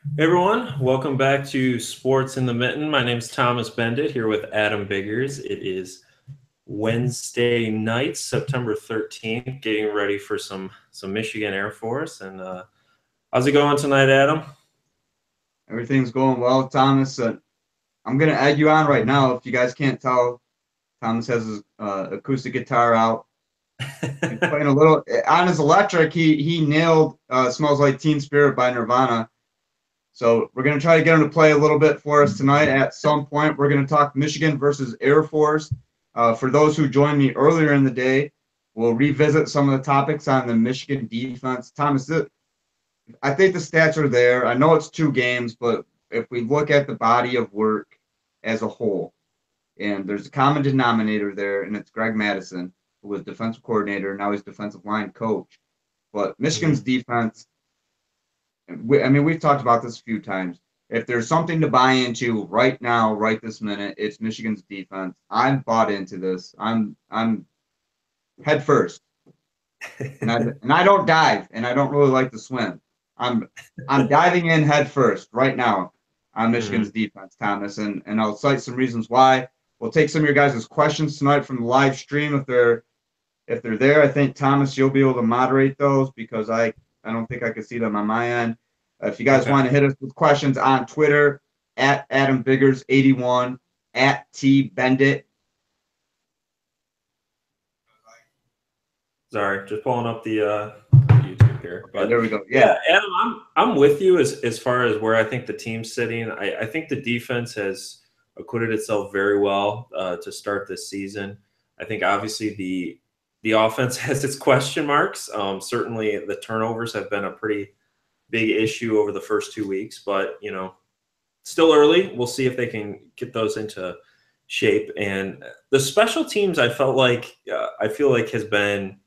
Hey everyone, welcome back to Sports in the Mitten. My name is Thomas Beindit here with Adam Biggers. It is Wednesday night, September 13th, getting ready for some Michigan Air Force. And how's it going tonight, Adam? Everything's going well, Thomas. I'm gonna add you on right now. If you guys can't tell, Thomas has his acoustic guitar out. He's playing a little on his electric. He nailed "Smells Like Teen Spirit" by Nirvana. So we're gonna try to get him to play a little bit for us tonight. At some point, we're gonna talk Michigan versus Air Force. For those who joined me earlier in the day, we'll revisit some of the topics on the Michigan defense. Thomas, I think the stats are there. I know it's 2 games, but if we look at the body of work as a whole, and there's a common denominator there, and it's Greg Madison, who was defensive coordinator, now he's defensive line coach. But Michigan's Mhm. defense, we've talked about this a few times. If there's something to buy into right now, right this minute, it's Michigan's defense. I'm bought into this. I'm head first, and I don't dive, and I don't really like to swim. I'm I'm diving in head first right now on Michigan's Mhm. defense, Thomas, and I'll cite some reasons why. We'll take some of your guys' questions tonight from the live stream if they're there. I think Thomas, you'll be able to moderate those because I don't think I can see them on my end. If you guys Okay. want to hit us with questions on Twitter at Adam Biggers 81 at T Bendit. Sorry, just pulling up the YouTube here. Okay, But there we go. Yeah, yeah, Adam, I'm with you as far as where I think the team's sitting. I think the defense has acquitted itself very well to start this season. I think obviously the offense has its question marks. Certainly, the turnovers have been a pretty big issue over the first 2 weeks, but still early. We'll see if they can get those into shape. And the special teams, I feel like has been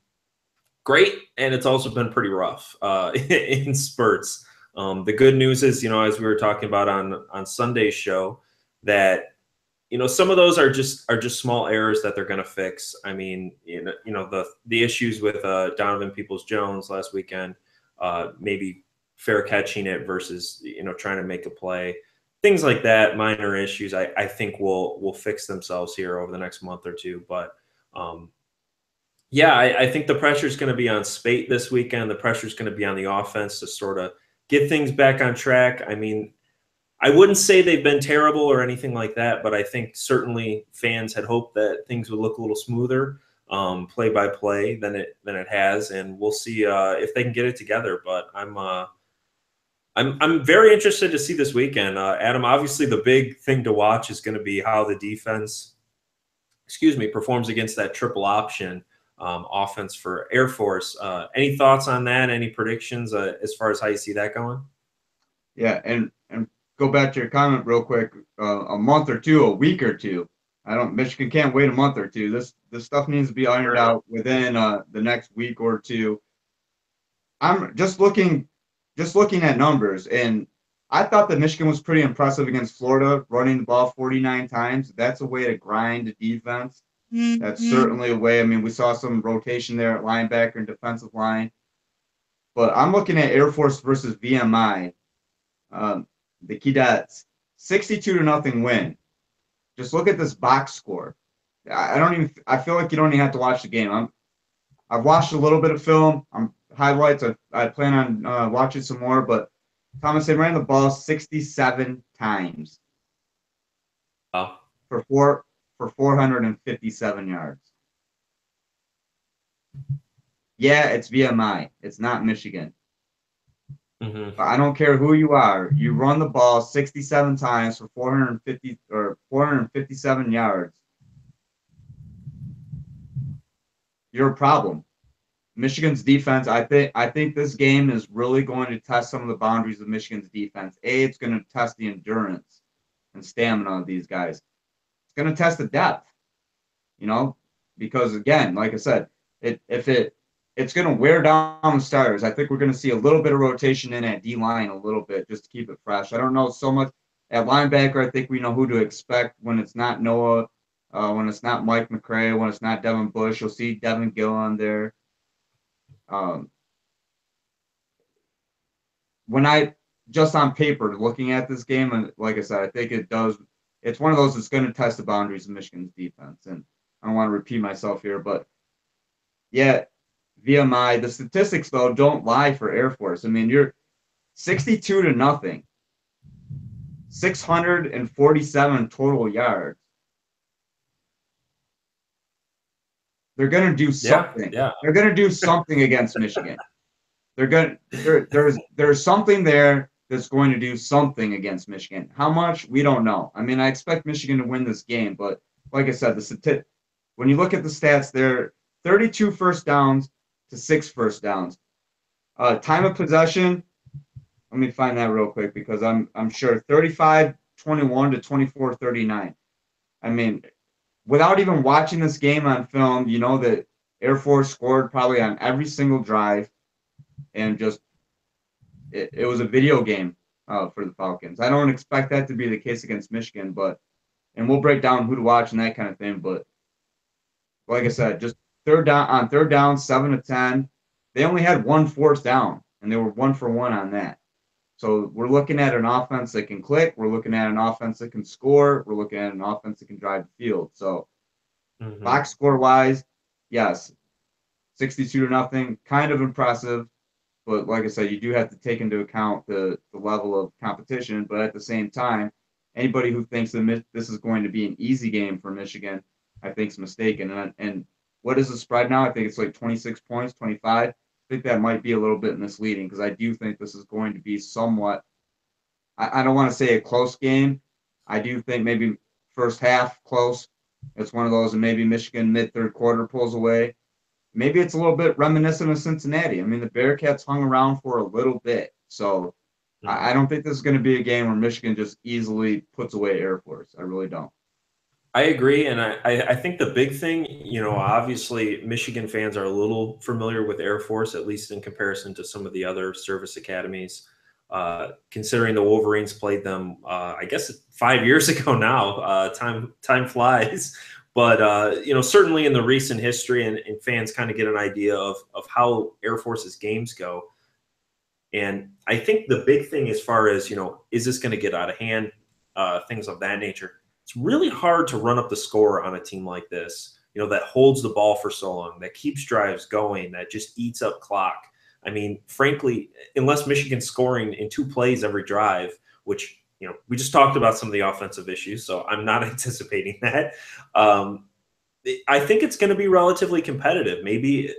great, and it's also been pretty rough in spurts. The good news is, as we were talking about on Sunday's show, that some of those are just small errors that they're going to fix. I mean, the issues with Donovan Peoples-Jones last weekend, maybe fair catching it versus trying to make a play, things like that, minor issues. I think will fix themselves here over the next month or two, but. Yeah, I think the pressure is going to be on Spate this weekend. The pressure is going to be on the offense to sort of get things back on track. I mean, I wouldn't say they've been terrible or anything like that, but I think certainly fans had hoped that things would look a little smoother, play by play than it has, and we'll see if they can get it together. But I'm very interested to see this weekend, Adam. Obviously, the big thing to watch is going to be how the defense, performs against that triple option offense for Air Force. Any thoughts on that? Any predictions as far as how you see that going? yeah, and go back to your comment real quick. A month or two, a week or two. I don't. Michigan can't wait a month or two. This stuff needs to be ironed Sure. out within the next week or two. I'm just looking at numbers, and I thought that Michigan was pretty impressive against Florida, running the ball 49 times. That's a way to grind the defense. That's certainly a way. I mean, we saw some rotation there at linebacker and defensive line, but I'm looking at Air Force versus VMI. Um, the Cadets, 62 to nothing win. Just look at this box score. I don't even. I feel like you don't even have to watch the game. I've watched a little bit of film. I'm highlights. I plan on watching some more. But Thomas, they ran the ball 67 times Oh. for for 457 yards. Yeah, it's VMI. It's not Michigan. Hmm. But I don't care who you are. You run the ball 67 times for 450 or 457 yards. You're a problem. Michigan's defense, I think this game is really going to test some of the boundaries of Michigan's defense. It's going to test the endurance and stamina of these guys. It's going to test the depth, you know, because again, like I said, it's going to wear down the starters. I think we're going to see a little bit of rotation in at D line a little bit just to keep it fresh. I don't know so much at linebacker. I think we know who to expect when it's not Noah, when it's not Mike McCray, when it's not Devin Bush. You'll see Devin Gill on there. Um, when I just on paper, looking at this game, and like I said, I think it does. It's one of those that's going to test the boundaries of Michigan's defense. And I don't want to repeat myself here, but yeah, VMI. The statistics though don't lie for Air Force. I mean, you're 62-0, 647 total yards. They're going to do something. Yeah. They're going to do something against Michigan. There's something there that's going to do something against Michigan. How much, we don't know. I mean, I expect Michigan to win this game, but like I said, when you look at the stats, they're 32 first downs to 6 first downs. Time of possession, let me find that real quick because I'm sure 35-21 to 24-39. I mean, without even watching this game on film, you know that Air Force scored probably on every single drive, and just it was a video game for the Falcons. I don't expect that to be the case against Michigan, and we'll break down who to watch and that kind of thing. But like I said, just third down, 7 of 10. They only had 1 fourth down, and they were 1 for 1 on that. So we're looking at an offense that can click. We're looking at an offense that can score. We're looking at an offense that can drive the field. So box score wise, yes, 62-0, kind of impressive. But like I said, you do have to take into account the level of competition. But at the same time, anybody who thinks that this is going to be an easy game for Michigan, I think is mistaken. And what is the spread now? I think it's like 26 points, 25. I think that might be a little bit misleading because I do think this is going to be somewhat, I don't want to say a close game. I do think maybe first half close. It's one of those, and maybe Michigan mid-third quarter pulls away. Maybe it's a little bit reminiscent of Cincinnati. I mean, the Bearcats hung around for a little bit. So I don't think this is going to be a game where Michigan just easily puts away Air Force. I really don't. I agree. And I think the big thing, obviously Michigan fans are a little familiar with Air Force, at least in comparison to some of the other service academies. Considering the Wolverines played them, I guess 5 years ago now. Time flies. But, certainly in the recent history, and fans kind of get an idea of how Air Force's games go. And I think the big thing as far as, is this going to get out of hand, things of that nature, it's really hard to run up the score on a team like this, that holds the ball for so long, that keeps drives going, that just eats up clock. I mean, frankly, unless Michigan's scoring in 2 plays every drive, which – we just talked about some of the offensive issues, so I'm not anticipating that. I think it's going to be relatively competitive. Maybe,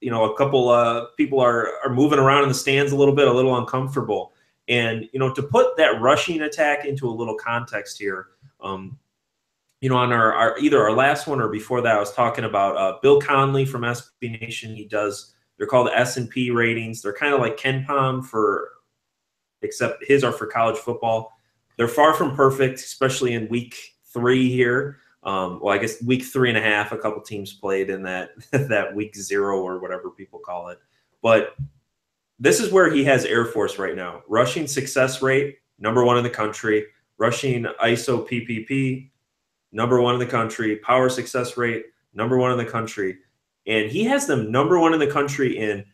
a couple people are moving around in the stands a little uncomfortable. And, to put that rushing attack into a little context here, on our either our last one or before that, I was talking about Bill Conley from SB Nation. They're called S&P ratings. They're kind of like KenPom except his are for college football. They're far from perfect, especially in week 3 here. I guess week 3.5, a couple teams played in that week 0 or whatever people call it. But this is where he has Air Force right now. Rushing success rate, number 1 in the country. Rushing ISO PPP, number 1 in the country. Power success rate, number 1 in the country. And he has them number 1 in the country in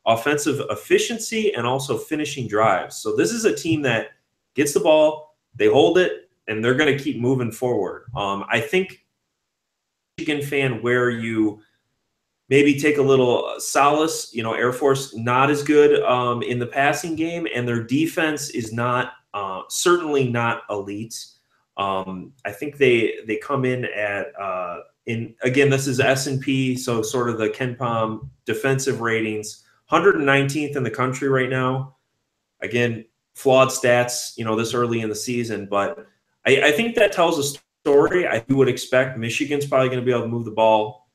offensive efficiency and also finishing drives. So this is a team that gets the ball, they hold it, and they're going to keep moving forward. I think Michigan fan where you maybe take a little solace, Air Force not as good in the passing game, and their defense is not certainly not elite. I think they come in at again, this is S&P, so sort of the KenPom defensive ratings, 119th in the country right now. Again, flawed stats, this early in the season, but I think that tells a story. I would expect Michigan's probably going to be able to move the ball.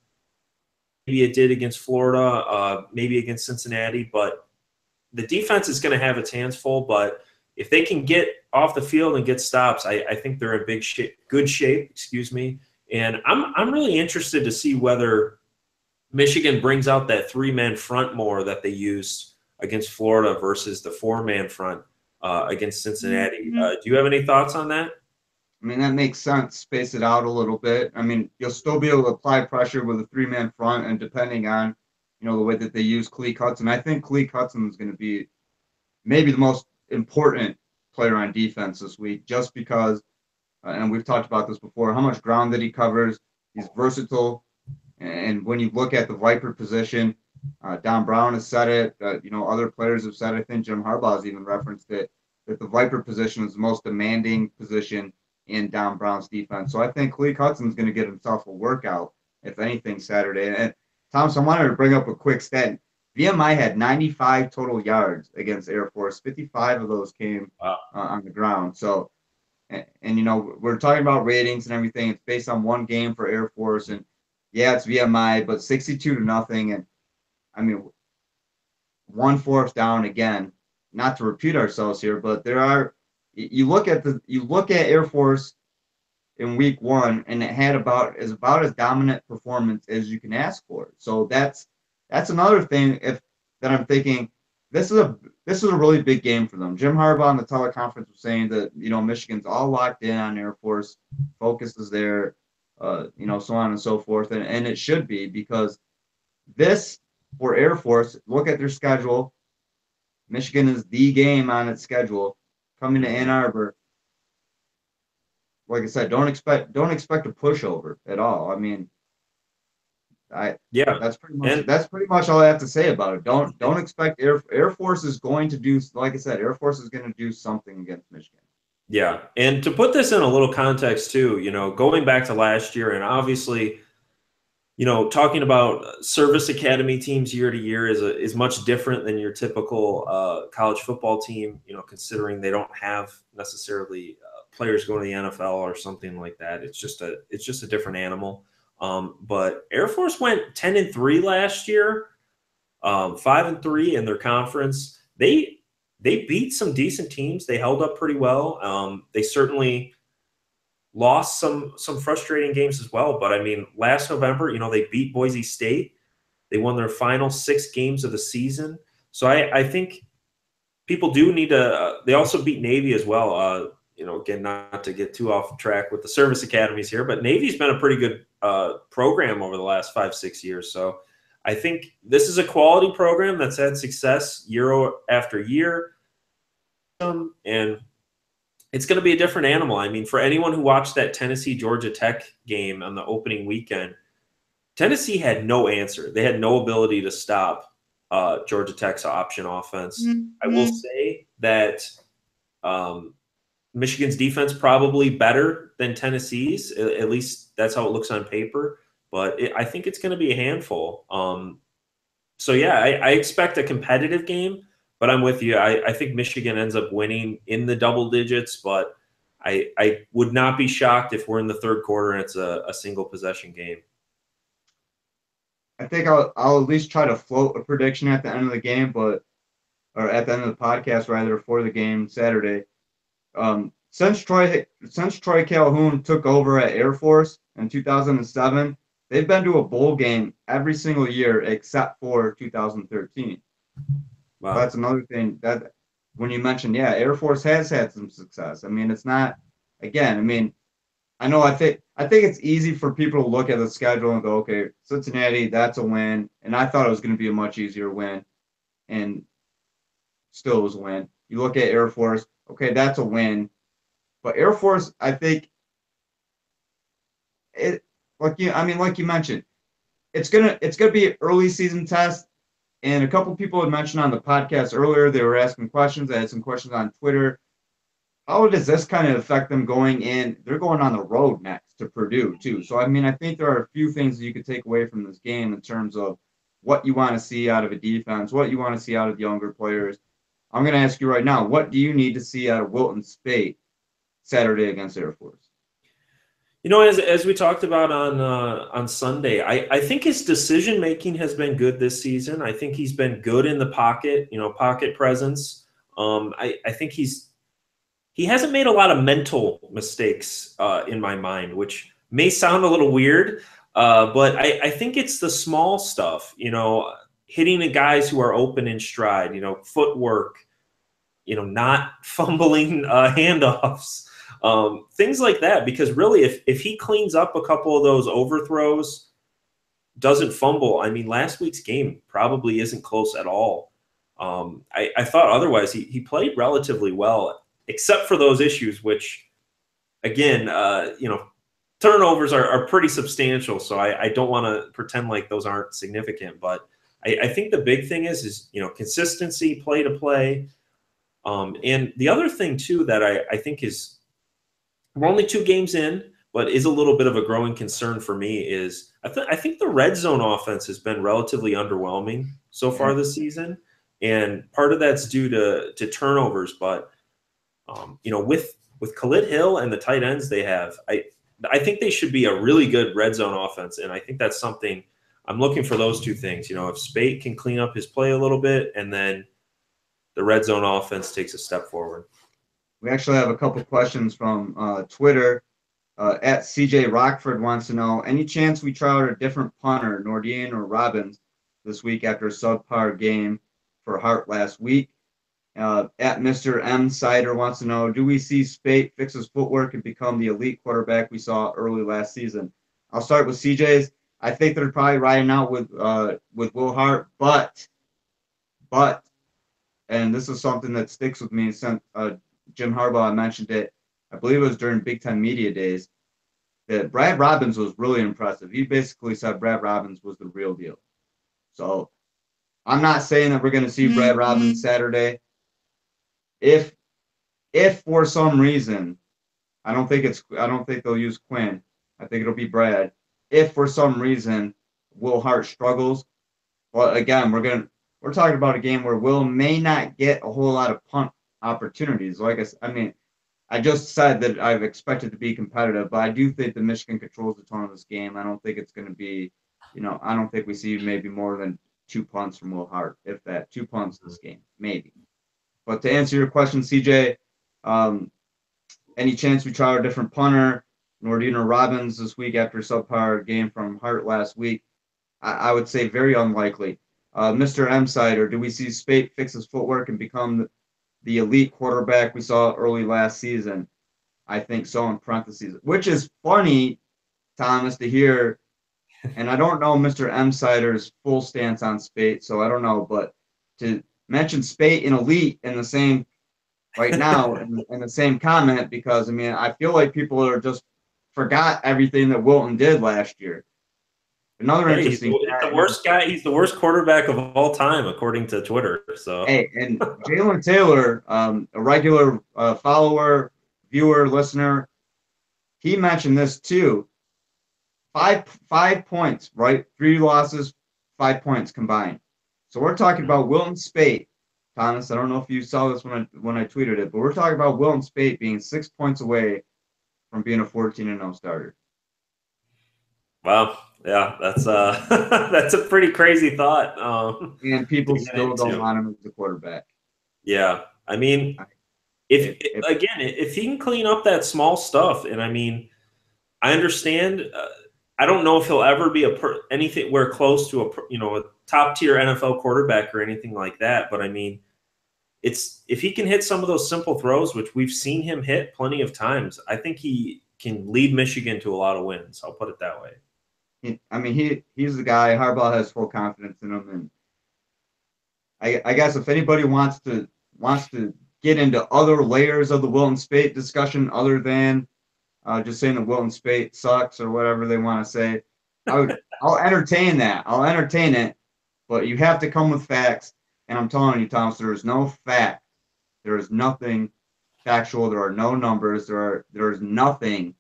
Maybe it did against Florida, maybe against Cincinnati, but the defense is going to have its hands full. But if they can get off the field and get stops, I think they're in good shape. And I'm really interested to see whether Michigan brings out that 3-man front more that they used against Florida versus the 4-man front against Cincinnati. Do you have any thoughts on that? I mean, that makes sense. Space it out a little bit. I mean, you'll still be able to apply pressure with a 3-man front, and depending on, the way that they use Khaleke Hudson, I think Khaleke Hudson is going to be maybe the most, important player on defense this week, just because, and we've talked about this before, how much ground that he covers. He's versatile. And when you look at the Viper position, Don Brown has said it. Other players have said it. I think Jim Harbaugh has even referenced it, that the Viper position is the most demanding position in Don Brown's defense. So I think Khaleke Hudson's going to get himself a workout, if anything, Saturday. And Thomas, I wanted to bring up a quick stat. VMI had 95 total yards against Air Force. 55 of those came on the ground. So, and we're talking about ratings and everything. It's based on one game for Air Force, and yeah, it's VMI, but 62-0. And I mean, 1 4th down again. Not to repeat ourselves here, but you look at Air Force in week 1, and it had about as dominant performance as you can ask for. So that's another thing that I'm thinking. This is a really big game for them. Jim Harbaugh on the teleconference was saying that Michigan's all locked in on Air Force, focus is there, so on and so forth, and it should be, because this for Air Force. Look at their schedule. Michigan is the game on its schedule coming to Ann Arbor. Like I said, don't expect a pushover at all. I mean, that's pretty much all I have to say about it. Don't expect Air Force is going to do, like I said, Air Force is going to do something against Michigan. Yeah, and to put this in a little context too, going back to last year, and obviously, talking about service academy teams year to year is much different than your typical college football team. Considering they don't have necessarily players going to the NFL or something like that. It's just a different animal. But Air Force went 10-3 last year, 5-3 in their conference. They beat some decent teams. They held up pretty well. They certainly lost some frustrating games as well. But I mean, last November, they beat Boise State. They won their final 6 games of the season. So I think people do need to. They also beat Navy as well. Again, not to get too off track with the service academies here, but Navy's been a pretty good program over the last 5-6 years. So I think this is a quality program that's had success year after year. And it's going to be a different animal. I mean, for anyone who watched that Tennessee-Georgia Tech game on the opening weekend, Tennessee had no answer. They had no ability to stop Georgia Tech's option offense. Mm-hmm. I will say that Michigan's defense probably better than Tennessee's. At least that's how it looks on paper. But I think it's going to be a handful. So, yeah, I expect a competitive game. But I'm with you. I think Michigan ends up winning in the double digits, but I would not be shocked if we're in the third quarter and it's a single possession game. I think I'll at least try to float a prediction at the end of the game, or at the end of the podcast rather, for the game Saturday. Since Troy Calhoun took over at Air Force in 2007, they've been to a bowl game every single year except for 2013. Wow. That's another thing that when you mentioned, Air Force has had some success. I mean, it's not, again, I mean, I think it's easy for people to look at the schedule and go, okay, Cincinnati, that's a win. And I thought it was going to be a much easier win, and still was a win. You look at Air Force, okay, that's a win. But Air Force, I think like you mentioned, it's gonna be an early season test. And a couple people had mentioned on the podcast earlier, they were asking questions. I had some questions on Twitter. How does this kind of affect them going in? They're going on the road next to Purdue, too. So, I mean, I think there are a few things that you could take away from this game in terms of what you want to see out of a defense, what you want to see out of younger players. I'm going to ask you right now, what do you need to see out of Wilton Speight Saturday against Air Force? As we talked about on Sunday, I think his decision making has been good this season. I think he's been good in the pocket, pocket presence. I think he hasn't made a lot of mental mistakes in my mind, which may sound a little weird, but I think it's the small stuff. Hitting the guys who are open in stride. Footwork. Not fumbling handoffs. Things like that, because really if he cleans up a couple of those overthrows, doesn't fumble, I mean, last week's game probably isn't close at all. I thought otherwise he played relatively well, except for those issues, which again, turnovers are pretty substantial. So I don't want to pretend like those aren't significant, but I think the big thing is consistency, play to play. And the other thing too that I think is, we're only 2 games in, but is a little bit of a growing concern for me is I think the red zone offense has been relatively underwhelming so far this season, and part of that's due to turnovers. But with Khalid Hill and the tight ends they have, I think they should be a really good red zone offense, and I think that's something I'm looking for. Those two things, if Spate can clean up his play a little bit, and then the red zone offense takes a step forward. We actually have a couple questions from Twitter. At CJ Rockford wants to know, any chance we try out a different punter, Nordian or Robbins, this week after a subpar game for Hart last week? At Mr. M. Sider wants to know, do we see Spate fix his footwork and become the elite quarterback we saw early last season? I'll start with CJ's. I think they're probably riding out with Will Hart, but, and this is something that sticks with me since Jim Harbaugh mentioned it, I believe it was during Big Ten Media Days, that Brad Robbins was really impressive. He basically said Brad Robbins was the real deal. So I'm not saying that we're going to see Brad Robbins Saturday. If for some reason, I don't think they'll use Quinn. I think it'll be Brad. If for some reason Will Hart struggles, well, again, we're talking about a game where Will may not get a whole lot of punt opportunities. I just said that I've expected to be competitive, but I do think that Michigan controls the tone of this game. I don't think it's going to be, I don't think we see maybe more than 2 punts from Will Hart, if that. 2 punts this game, maybe. But to answer your question, CJ, any chance we try a different punter, Nordino Robbins this week after a subpar game from Hart last week? I would say very unlikely. Mr. M. Sider, do we see Spate fix his footwork and become the elite quarterback we saw early last season? I think so, in parentheses, which is funny, Thomas, to hear. And I don't know Mr. M. Sider's full stance on Spate, so I don't know. But to mention Spate and elite in the same right now in the same comment, because I feel like people are just forgot everything that Wilton did last year. Another interesting. He's the worst guy. He's the worst quarterback of all time, according to Twitter. So hey, and Jalen Taylor, a regular follower, viewer, listener, he mentioned this too. 5 points, right? 3 losses, 5 points combined. So we're talking about Wilton Spate, Thomas. I don't know if you saw this when I tweeted it, but we're talking about Wilton Spate being 6 points away from being a 14-0 starter. Wow. Yeah, that's that's a pretty crazy thought. And people still don't want him as the quarterback. Yeah, if he can clean up that small stuff, and I understand. I don't know if he'll ever be anything where close to a top tier NFL quarterback or anything like that. But it's if he can hit some of those simple throws, which we've seen him hit plenty of times, I think he can lead Michigan to a lot of wins. I'll put it that way. He's the guy. Harbaugh has full confidence in him, and I guess if anybody wants to get into other layers of the Wilton Spate discussion other than just saying that Wilton Spate sucks or whatever they want to say, I'll entertain that. I'll entertain it, but you have to come with facts. And I'm telling you, Thomas, there is no fact. There is nothing factual. There are no numbers. There is nothing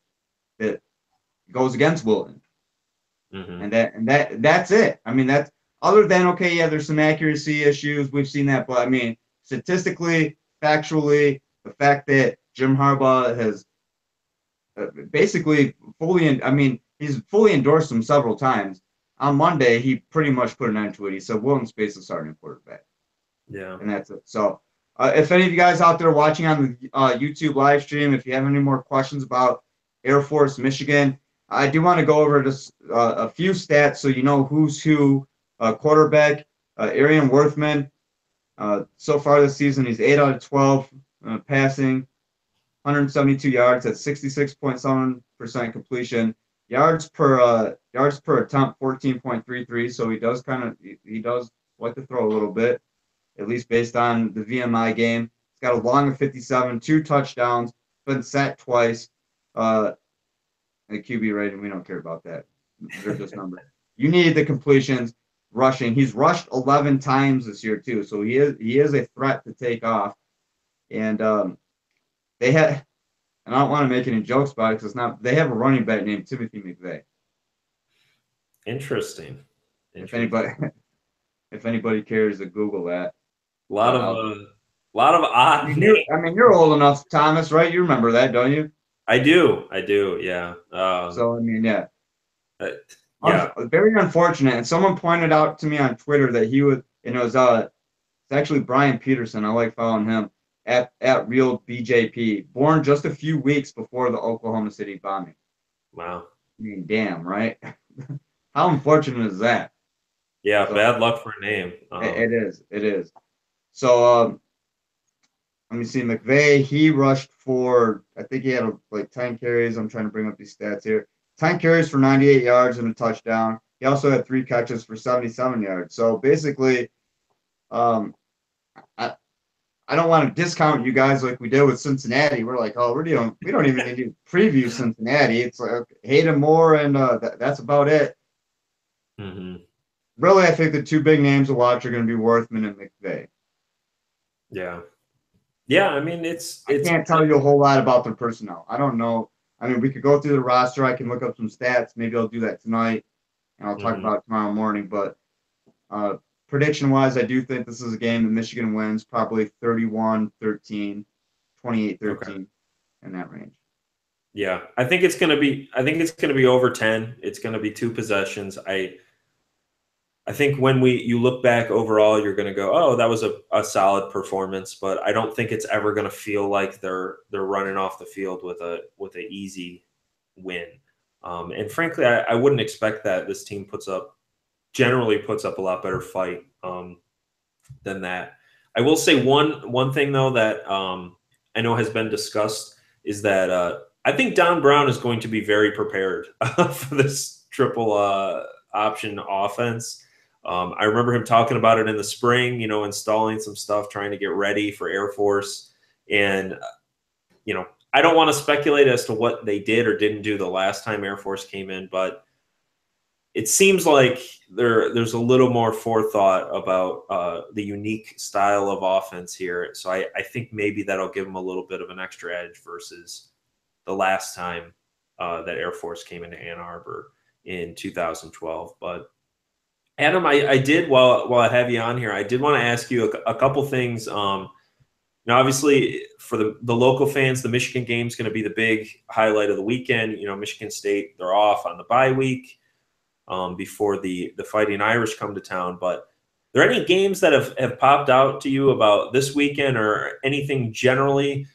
that goes against Wilton. Mm-hmm. And that's it. That's other than, okay, yeah, there's some accuracy issues. We've seen that, but statistically, factually, the fact that Jim Harbaugh has basically he's fully endorsed him several times. On Monday, he pretty much put an end to it. He said Wilton Spate's the starting quarterback. Yeah. And that's it. So if any of you guys out there watching on the YouTube live stream, if you have any more questions about Air Force Michigan, I do want to go over just a few stats so you know who's who. Quarterback, Arian Worthman, so far this season, he's 8 out of 12 passing, 172 yards at 66.7% completion. Yards per attempt, 14.33. So he does like to throw a little bit. at least based on the VMI game. He's got a long of 57, 2 touchdowns, been sacked twice. The QB rating, we don't care about that. They're just numbers. You need the completions, rushing. He's rushed 11 times this year too, so he is a threat to take off. And they had, and I don't want to make any jokes about it because it's not. They have a running back named Timothy McVeigh. Interesting. If anybody cares to Google that. A lot of odd names. I mean, you're old enough, Thomas, right? You remember that, don't you? I do, yeah. So I mean, yeah. Yeah. Very unfortunate. And someone pointed out to me on Twitter that he was, and it was it's actually Brian Peterson. I like following him at Real BJP, born just a few weeks before the Oklahoma City bombing. Wow. I mean, damn, right? How unfortunate is that? Yeah, so, bad luck for a name. It is. So let me see. McVeigh, he rushed for, I think he had like 10 carries. I'm trying to bring up these stats here. 10 carries for 98 yards and a touchdown. He also had 3 catches for 77 yards. So basically, I don't want to discount you guys like we did with Cincinnati. We're like, oh, we don't even need to preview Cincinnati. It's like, okay, Hayden Moore, and that's about it. Mm-hmm. Really, I think the 2 big names to watch are going to be Worthman and McVeigh. Yeah. Yeah, I mean, I can't tell you a whole lot about their personnel. I don't know. I mean, we could go through the roster. I can look up some stats. Maybe I'll do that tonight, and I'll talk about it tomorrow morning. But prediction-wise, I do think this is a game that Michigan wins, probably 31-13, 28-13, in that range. Yeah, I think it's going to be over 10. It's going to be 2 possessions. I think when you look back overall, you're going to go, oh, that was a solid performance, but I don't think it's ever going to feel like they're running off the field with a easy win. And frankly, I wouldn't expect that. This team generally puts up a lot better fight than that. I will say one thing though that I know has been discussed is that I think Don Brown is going to be very prepared for this triple option offense. I remember him talking about it in the spring, installing some stuff, trying to get ready for Air Force. And, I don't want to speculate as to what they did or didn't do the last time Air Force came in, but it seems like there's a little more forethought about the unique style of offense here. So I think maybe that'll give them a little bit of an extra edge versus the last time that Air Force came into Ann Arbor in 2012. But Adam, I did, while I have you on here, I did want to ask you a couple things. Obviously, for the local fans, the Michigan game is going to be the big highlight of the weekend. Michigan State, they're off on the bye week before the Fighting Irish come to town. But are there any games that have popped out to you about this weekend or anything generally?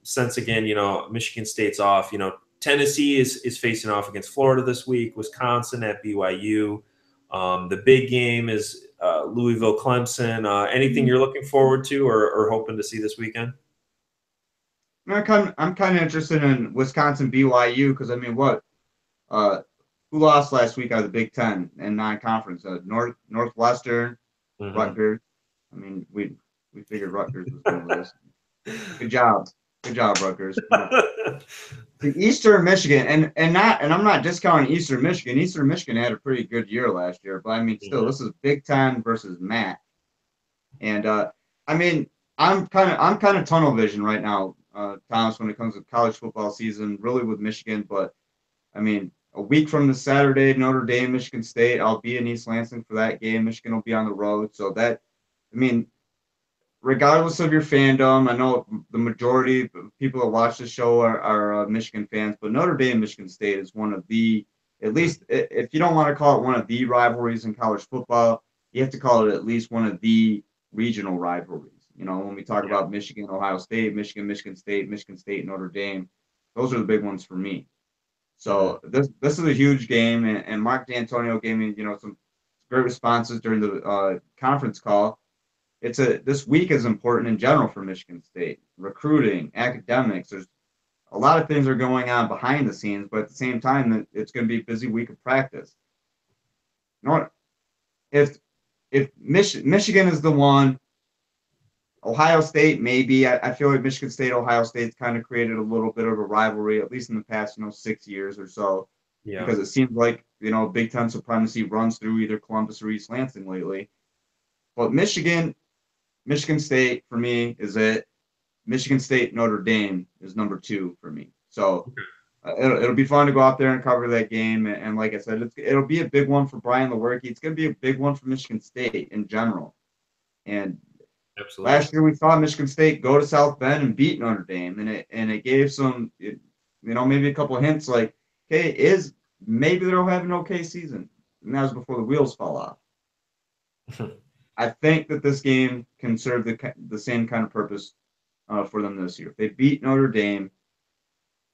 Since, again, Michigan State's off. Tennessee is facing off against Florida this week, Wisconsin at BYU. The big game is Louisville, Clemson. Anything you're looking forward to or hoping to see this weekend? I'm kind of interested in Wisconsin BYU because I mean, who lost last week out of the Big Ten and non-conference? Northwestern, Rutgers. I mean, we figured Rutgers was going to lose. Good job, Rutgers. The Eastern Michigan, and I'm not discounting Eastern Michigan. Eastern Michigan had a pretty good year last year, but I mean, still, this is Big Ten versus MAC, and I mean, I'm kind of tunnel vision right now, Thomas, when it comes to college football season, really with Michigan. But I mean, a week from the Saturday, Notre Dame, Michigan State, I'll be in East Lansing for that game. Michigan will be on the road, so that, I mean, regardless of your fandom, I know the majority of people that watch the show are Michigan fans, but Notre Dame, Michigan State is one of the, at least if you don't want to call it one of the rivalries in college football, you have to call it at least one of the regional rivalries. When we talk about Michigan, Ohio State, Michigan State, Michigan State, Notre Dame, those are the big ones for me. So this is a huge game, and Mark D'Antonio gave me some great responses during the conference call. This week is important in general for Michigan State. Recruiting, academics, there's a lot of things are going on behind the scenes, but at the same time, it's going to be a busy week of practice. If Michigan is the one Ohio State, maybe. I feel like Michigan State, Ohio State's kind of created a little bit of a rivalry, at least in the past, 6 years or so, Yeah. because it seems like, Big Ten supremacy runs through either Columbus or East Lansing lately. But Michigan State for me is it. Michigan State, Notre Dame is number 2 for me. So it'll be fun to go out there and cover that game. And like I said, it'll be a big one for Brian Lewerke. It's going to be a big one for Michigan State in general. And Absolutely. last year we saw Michigan State go to South Bend and beat Notre Dame, and it gave some, maybe a couple of hints like, okay, maybe they'll have an okay season, and that was before the wheels fall off. I think that this game can serve the same kind of purpose for them this year. If they beat Notre Dame,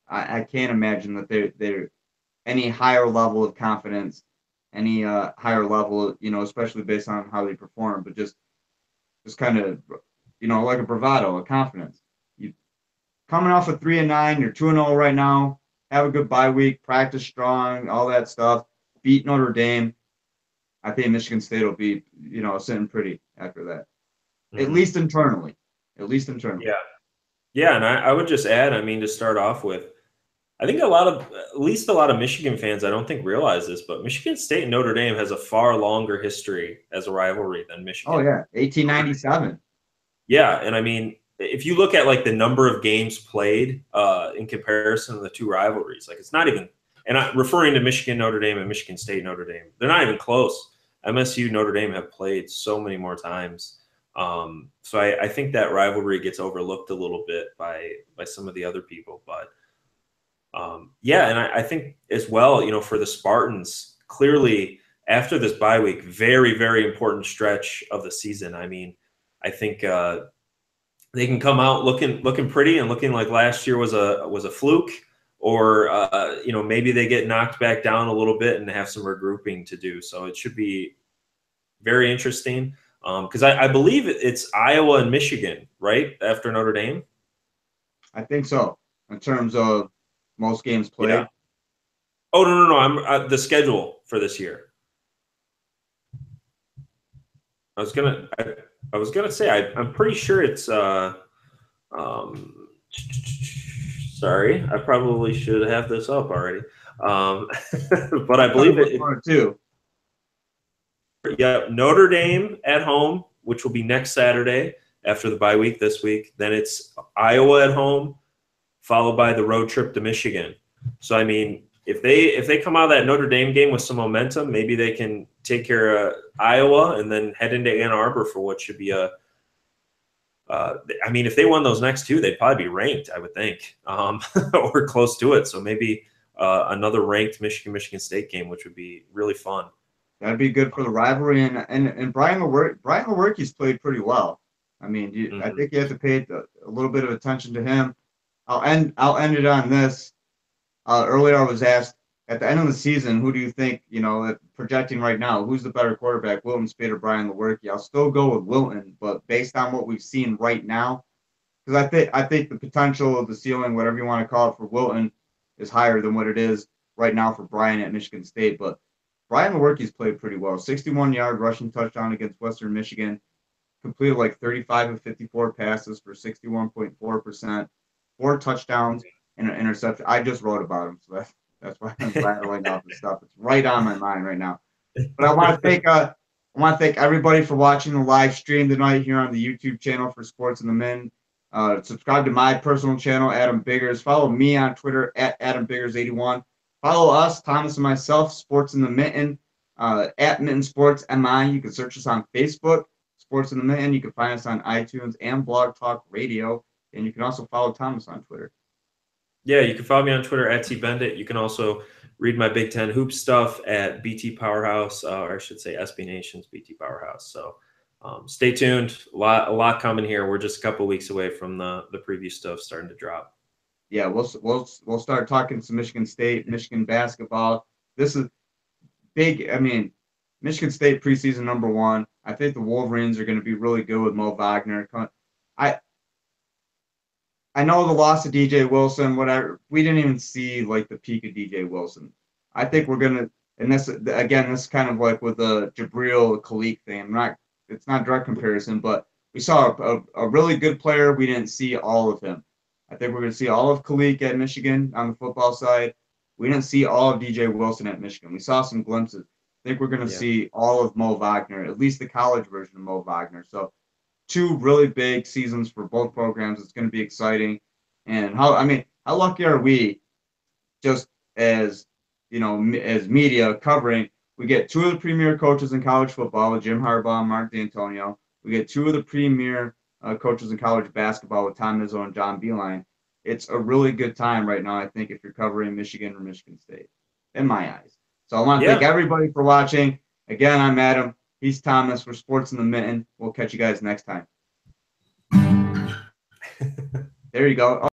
I can't imagine that they're any higher level of confidence, any higher level, especially based on how they perform, but just kind of, like a bravado, a confidence. You coming off of 3-9, you're 2-0 right now. Have a good bye week, practice strong, all that stuff. Beat Notre Dame. I think Michigan State will be, sitting pretty after that. At least internally. Yeah. Yeah, and I would just add, I mean, to start off with, I think at least a lot of Michigan fans, I don't think realize this, but Michigan State and Notre Dame has a far longer history as a rivalry than Michigan. Oh, yeah, 1897. Yeah, and I mean, if you look at like the number of games played in comparison to the two rivalries, like it's not even, and I'm referring to Michigan Notre Dame and Michigan State Notre Dame, they're not even close. MSU Notre Dame have played so many more times. So I think that rivalry gets overlooked a little bit by some of the other people, but yeah, and I think as well, for the Spartans, clearly after this bye week, very, very important stretch of the season. I mean, I think they can come out looking pretty and looking like last year was a fluke, or maybe they get knocked back down a little bit and have some regrouping to do. So it should be very interesting because I believe it's Iowa and Michigan right after Notre Dame. I think so in terms of most games played. Yeah. Oh no! I'm the schedule for this year. I was gonna say I'm pretty sure it's sorry, I probably should have this up already. But I believe it too. Yeah, Notre Dame at home, which will be next Saturday after the bye week this week. Then it's Iowa at home, followed by the road trip to Michigan. So I mean, if they come out of that Notre Dame game with some momentum, maybe they can take care of Iowa and then head into Ann Arbor for what should be I mean, if they won those next two, they'd probably be ranked, I would think, or close to it. So maybe another ranked Michigan State game, which would be really fun. That'd be good for the rivalry, and Brian Lewerke's played pretty well. I mean, I think you have to pay a little bit of attention to him. I'll end it on this. Earlier, I was asked at the end of the season, who do you think, projecting right now, who's the better quarterback, Wilton Speight or Brian Lewerke? I'll still go with Wilton, but based on what we've seen right now, because I think the potential of the ceiling, whatever you want to call it, for Wilton is higher than what it is right now for Brian at Michigan State. But Brian Lewerke's played pretty well. 61-yard rushing touchdown against Western Michigan, completed like 35 of 54 passes for 61.4%, 4 touchdowns and an interception. I just wrote about him, so that's why I'm rattling off the stuff. It's right on my mind right now. But I want to thank everybody for watching the live stream tonight here on the YouTube channel for Sports in the Mitten. Subscribe to my personal channel, Adam Biggers. Follow me on Twitter at AdamBiggers81. Follow us, Thomas and myself, Sports in the Mitten, at Mitten Sports MI. You can search us on Facebook, Sports in the Mitten. You can find us on iTunes and Blog Talk Radio. And you can also follow Thomas on Twitter. Yeah, you can follow me on Twitter at Beindit. You can also read my Big Ten hoop stuff at BT Powerhouse, or I should say SB Nation's BT Powerhouse. So stay tuned. A lot coming here. We're just a couple weeks away from the preview stuff starting to drop. Yeah, we'll start talking some Michigan State, Michigan basketball. This is big. I mean, Michigan State preseason #1. I think the Wolverines are going to be really good with Mo Wagner. I know the loss of DJ Wilson, whatever. We didn't even see like the peak of DJ Wilson. I think we're gonna, and this is kind of like with the Jabril Khalik thing. It's not direct comparison, but we saw a really good player. We didn't see all of him. I think we're going to see all of Kalik at Michigan on the football side. We didn't see all of DJ Wilson at Michigan. We saw some glimpses. I think we're going to see all of Mo Wagner, at least the college version of Mo Wagner. So 2 really big seasons for both programs. It's going to be exciting. And how lucky are we just as, as media covering, we get 2 of the premier coaches in college football with Jim Harbaugh and Mark D'Antonio. We get 2 of the premier coaches in college basketball with Tom Izzo and John Beilein. It's a really good time right now, I think, if you're covering Michigan or Michigan State, in my eyes. So I want to thank everybody for watching. Again, I'm Adam. He's Thomas. For Sports in the Mitten. We'll catch you guys next time. There you go.